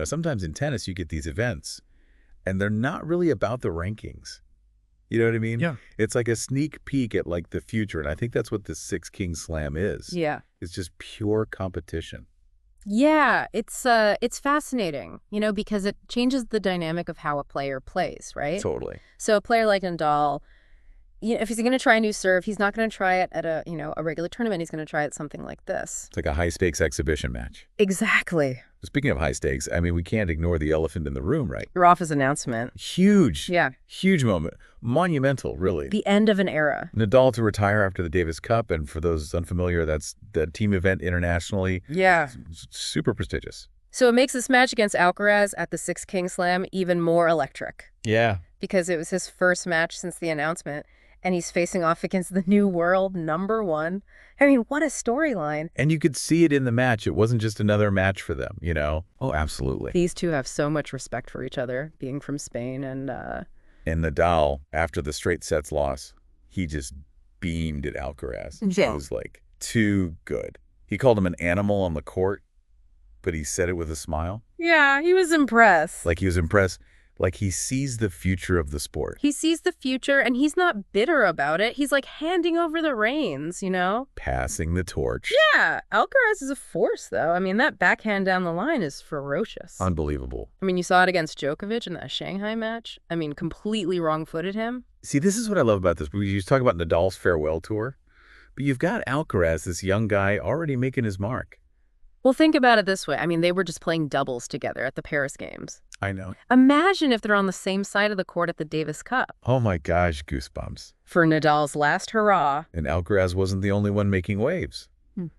Sometimes in tennis you get these events, and they're not really about the rankings. You know what I mean? Yeah. It's like a sneak peek at like the future, and I think that's what this Six King Slam is. Yeah. It's just pure competition. Yeah, it's fascinating, because it changes the dynamic of how a player plays, right? Totally. So a player like Nadal, if he's going to try a new serve, he's not going to try it at a regular tournament. He's going to try it something like this. It's like a high-stakes exhibition match. Exactly. Speaking of high stakes, I mean, we can't ignore the elephant in the room, right? Rafa's announcement. Huge. Yeah. Huge moment. Monumental, really. The end of an era. Nadal to retire after the Davis Cup, and for those unfamiliar, that's the team event internationally. Yeah. Super prestigious. So it makes this match against Alcaraz at the Six King Slam even more electric. Yeah. Because it was his first match since the announcement, and he's facing off against the new world #1. I mean, what a storyline. And you could see it in the match. It wasn't just another match for them, Oh, absolutely. These two have so much respect for each other, being from Spain and Nadal, after the straight sets loss, he just beamed at Alcaraz. Yeah. It was like too good. He called him an animal on the court, but he said it with a smile. Yeah, he was impressed. Like he was impressed. Like he sees the future of the sport. He sees the future, and he's not bitter about it. He's like handing over the reins, Passing the torch. Yeah, Alcaraz is a force, though. I mean, that backhand down the line is ferocious. Unbelievable. I mean, you saw it against Djokovic in that Shanghai match. I mean, completely wrong-footed him. See, this is what I love about this. We used to talk about Nadal's farewell tour, but you've got Alcaraz, this young guy, already making his mark. Well, think about it this way. I mean, they were just playing doubles together at the Paris Games. I know. Imagine if they're on the same side of the court at the Davis Cup. Oh my gosh, goosebumps. For Nadal's last hurrah. And Alcaraz wasn't the only one making waves.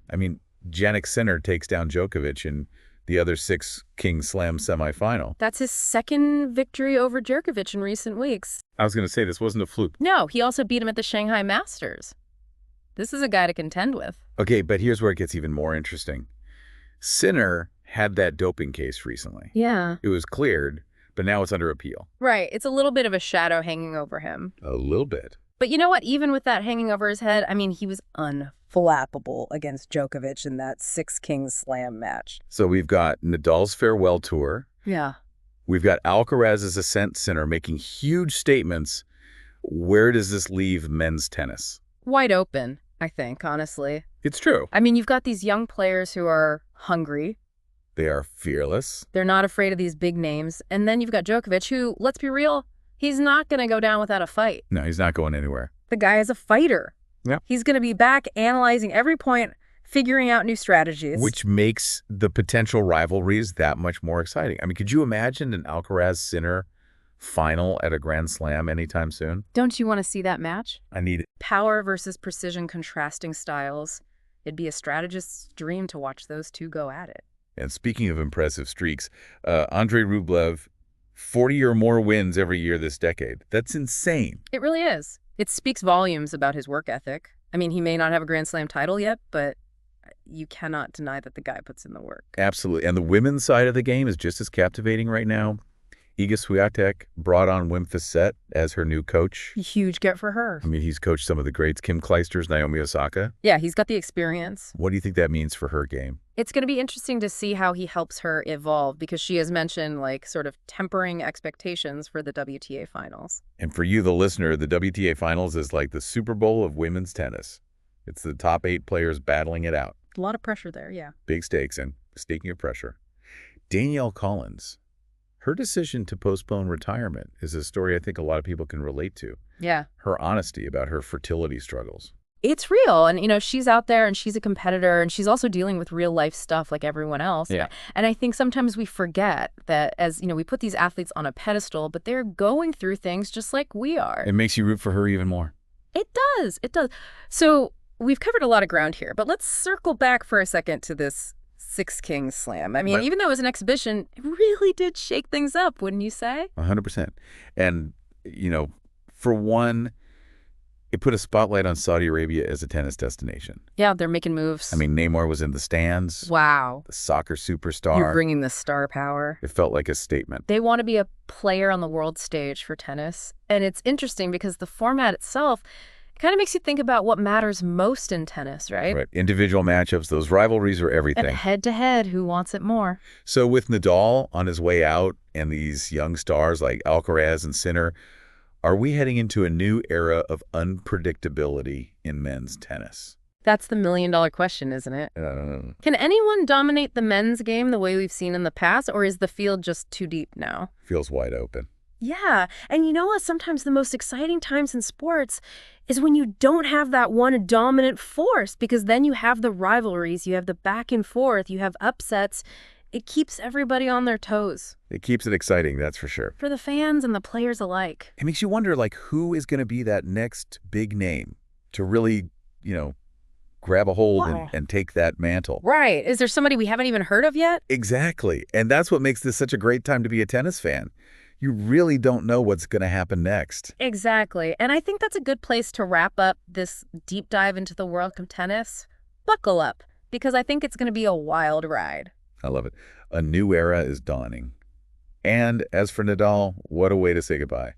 I mean, Jannik Sinner takes down Djokovic in the other Six King Slam semifinal. That's his second victory over Djokovic in recent weeks. I was going to say, this wasn't a fluke. No, he also beat him at the Shanghai Masters. This is a guy to contend with. Okay, but here's where it gets even more interesting. Sinner had that doping case recently. Yeah. It was cleared, but now it's under appeal. Right. It's a little bit of a shadow hanging over him. A little bit. But you know what? Even with that hanging over his head, I mean, he was unflappable against Djokovic in that Six Kings Slam match. So we've got Nadal's farewell tour. Yeah. We've got Alcaraz's ascent Sinner making huge statements. Where does this leave men's tennis? Wide open, I think, honestly. It's true. I mean, you've got these young players who are hungry. They are fearless. They're not afraid of these big names. And then you've got Djokovic, who, let's be real, he's not going to go down without a fight. No, he's not going anywhere. The guy is a fighter. Yeah. He's going to be back analyzing every point, figuring out new strategies. Which makes the potential rivalries that much more exciting. I mean, could you imagine an Alcaraz-Sinner final at a Grand Slam anytime soon? Don't you want to see that match? I need it. Power versus precision, contrasting styles. It'd be a strategist's dream to watch those two go at it. And speaking of impressive streaks, Andrei Rublev, 40 or more wins every year this decade. That's insane. It really is. It speaks volumes about his work ethic. I mean, he may not have a Grand Slam title yet, but you cannot deny that the guy puts in the work. Absolutely. And the women's side of the game is just as captivating right now. Iga Swiatek brought on Wim Fissette as her new coach. Huge get for her. I mean, he's coached some of the greats, Kim Clijsters, Naomi Osaka. Yeah, he's got the experience. What do you think that means for her game? It's going to be interesting to see how he helps her evolve, because she has mentioned, like, sort of tempering expectations for the WTA finals. And for you, the listener, the WTA finals is like the Super Bowl of women's tennis. It's the top 8 players battling it out. A lot of pressure there, yeah. Big stakes, and speaking of pressure, Danielle Collins. Her decision to postpone retirement is a story I think a lot of people can relate to. Yeah. Her honesty about her fertility struggles. It's real. And, she's out there and she's a competitor, and she's also dealing with real life stuff like everyone else. Yeah. And I think sometimes we forget that, as, we put these athletes on a pedestal, but they're going through things just like we are. It makes you root for her even more. It does. It does. So we've covered a lot of ground here, but let's circle back for a second to this Six Kings Slam. I mean, even though it was an exhibition, it really did shake things up, wouldn't you say? 100%. And, for one, it put a spotlight on Saudi Arabia as a tennis destination. Yeah, they're making moves. I mean, Neymar was in the stands. Wow. The soccer superstar. You're bringing the star power. It felt like a statement. They want to be a player on the world stage for tennis. And it's interesting because the format itself, It kind of makes you think about what matters most in tennis, right? Right. Individual matchups, those rivalries are And everything. head-to-head, who wants it more? So with Nadal on his way out and these young stars like Alcaraz and Sinner, are we heading into a new era of unpredictability in men's tennis? That's the million-dollar question, isn't it? Can anyone dominate the men's game the way we've seen in the past, or is the field just too deep now? Feels wide open. Yeah, and you know what? Sometimes the most exciting times in sports is when you don't have that one dominant force, because then you have the rivalries, you have the back and forth, you have upsets. It keeps everybody on their toes. It keeps it exciting, that's for sure. For the fans and the players alike. It makes you wonder, like, who is going to be that next big name to really, grab a hold and take that mantle. Right. Is there somebody we haven't even heard of yet? Exactly. And that's what makes this such a great time to be a tennis fan. You really don't know what's going to happen next. Exactly. And I think that's a good place to wrap up this deep dive into the world of tennis. Buckle up, because I think it's going to be a wild ride. I love it. A new era is dawning. And as for Nadal, what a way to say goodbye.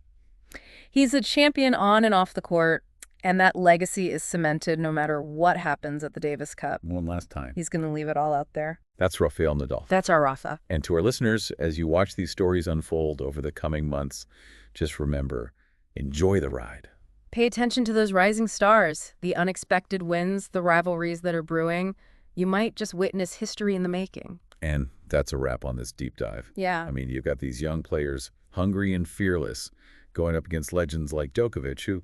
He's a champion on and off the court, and that legacy is cemented no matter what happens at the Davis Cup. One last time. He's going to leave it all out there. That's Rafael Nadal. That's our Rafa. And to our listeners, as you watch these stories unfold over the coming months, just remember, enjoy the ride. Pay attention to those rising stars, the unexpected wins, the rivalries that are brewing. You might just witness history in the making. And that's a wrap on this deep dive. Yeah. I mean, you've got these young players, hungry and fearless, going up against legends like Djokovic, who,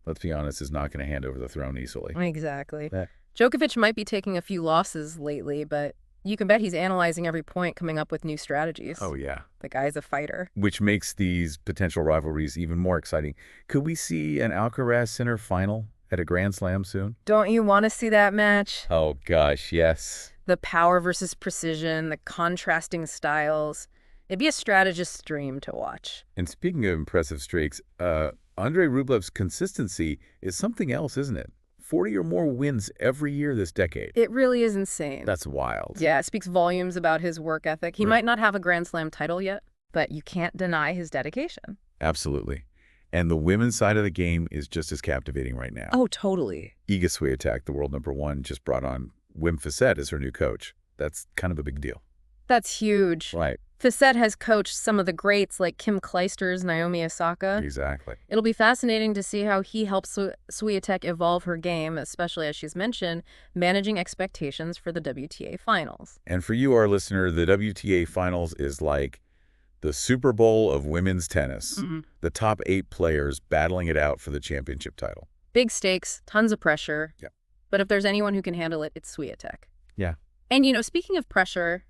let's be honest, is not going to hand over the throne easily. Exactly. Djokovic might be taking a few losses lately, but you can bet he's analyzing every point, coming up with new strategies. Oh, yeah. The guy's a fighter. Which makes these potential rivalries even more exciting. Could we see an Alcaraz-Sinner final at a Grand Slam soon? Don't you want to see that match? Oh, gosh, yes. The power versus precision, the contrasting styles. It'd be a strategist's dream to watch. And speaking of impressive streaks, Andrei Rublev's consistency is something else, isn't it? 40 or more wins every year this decade. It really is insane. That's wild. Yeah, it speaks volumes about his work ethic. He might not have a Grand Slam title yet, but you can't deny his dedication. Absolutely. And the women's side of the game is just as captivating right now. Oh, totally. Iga Swiatek, the world #1, just brought on Wim Fissette as her new coach. That's kind of a big deal. That's huge. Right. Fissette has coached some of the greats like Kim Clijsters, Naomi Osaka. Exactly. It'll be fascinating to see how he helps Swiatek evolve her game, especially, as she's mentioned, managing expectations for the WTA Finals. And for you, our listener, the WTA Finals is like the Super Bowl of women's tennis. The top 8 players battling it out for the championship title. Big stakes, tons of pressure. Yeah. But if there's anyone who can handle it, it's Swiatek. Yeah. And, speaking of pressure,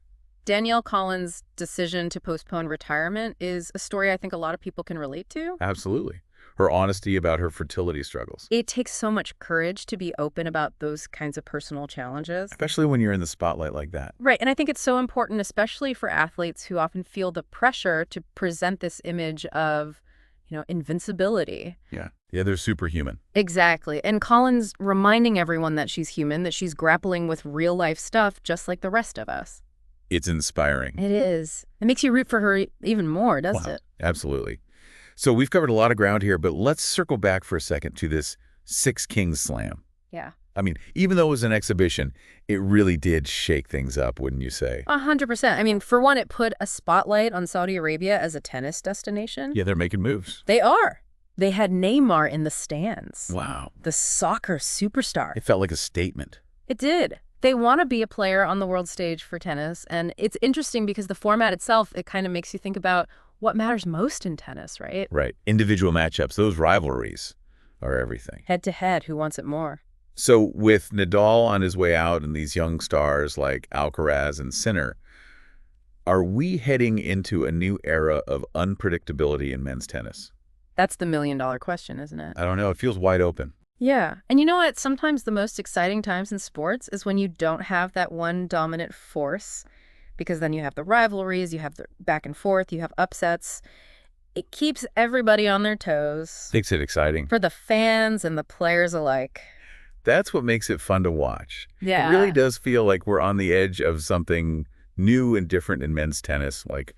Danielle Collins' decision to postpone retirement is a story I think a lot of people can relate to. Absolutely. Her honesty about her fertility struggles. It takes so much courage to be open about those kinds of personal challenges. Especially when you're in the spotlight like that. Right, and I think it's so important, especially for athletes who often feel the pressure to present this image of, invincibility. Yeah. Yeah, they're superhuman. Exactly. And Collins reminding everyone that she's human, that she's grappling with real-life stuff just like the rest of us. It's inspiring. It is. It makes you root for her even more, doesn't it? Absolutely. So we've covered a lot of ground here, but let's circle back for a second to this Six Kings Slam. Yeah. I mean, even though it was an exhibition, it really did shake things up, wouldn't you say? 100%. I mean, for one, it put a spotlight on Saudi Arabia as a tennis destination. Yeah, they're making moves. They are. They had Neymar in the stands. Wow. The soccer superstar. It felt like a statement. It did. They want to be a player on the world stage for tennis, and it's interesting because the format itself, it kind of makes you think about what matters most in tennis, right? Right. Individual matchups, those rivalries are everything. Head-to-head, who wants it more? So with Nadal on his way out and these young stars like Alcaraz and Sinner, are we heading into a new era of unpredictability in men's tennis? That's the million-dollar question, isn't it? I don't know. It feels wide open. Yeah. And you know what? Sometimes the most exciting times in sports is when you don't have that one dominant force, because then you have the rivalries, you have the back and forth, you have upsets. It keeps everybody on their toes. Makes it exciting. For the fans and the players alike. That's what makes it fun to watch. Yeah. It really does feel like we're on the edge of something new and different in men's tennis, like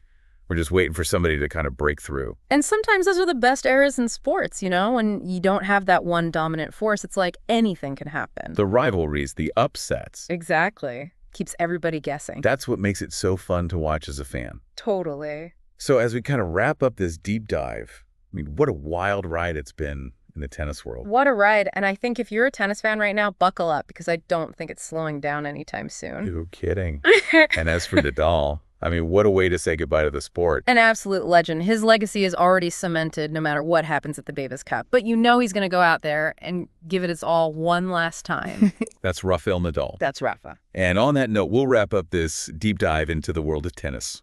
We're just waiting for somebody to kind of break through. And sometimes those are the best eras in sports, when you don't have that one dominant force. It's like anything can happen. The rivalries, the upsets. Exactly. Keeps everybody guessing. That's what makes it so fun to watch as a fan. Totally. So as we kind of wrap up this deep dive, I mean, what a wild ride it's been in the tennis world. What a ride. And I think if you're a tennis fan right now, buckle up, because I don't think it's slowing down anytime soon. You're kidding. And as for Nadal, I mean, what a way to say goodbye to the sport. An absolute legend. His legacy is already cemented no matter what happens at the Davis Cup. But he's going to go out there and give it his all one last time. That's Rafael Nadal. That's Rafa. And on that note, we'll wrap up this deep dive into the world of tennis.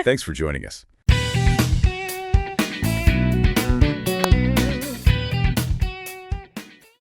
Thanks for joining us.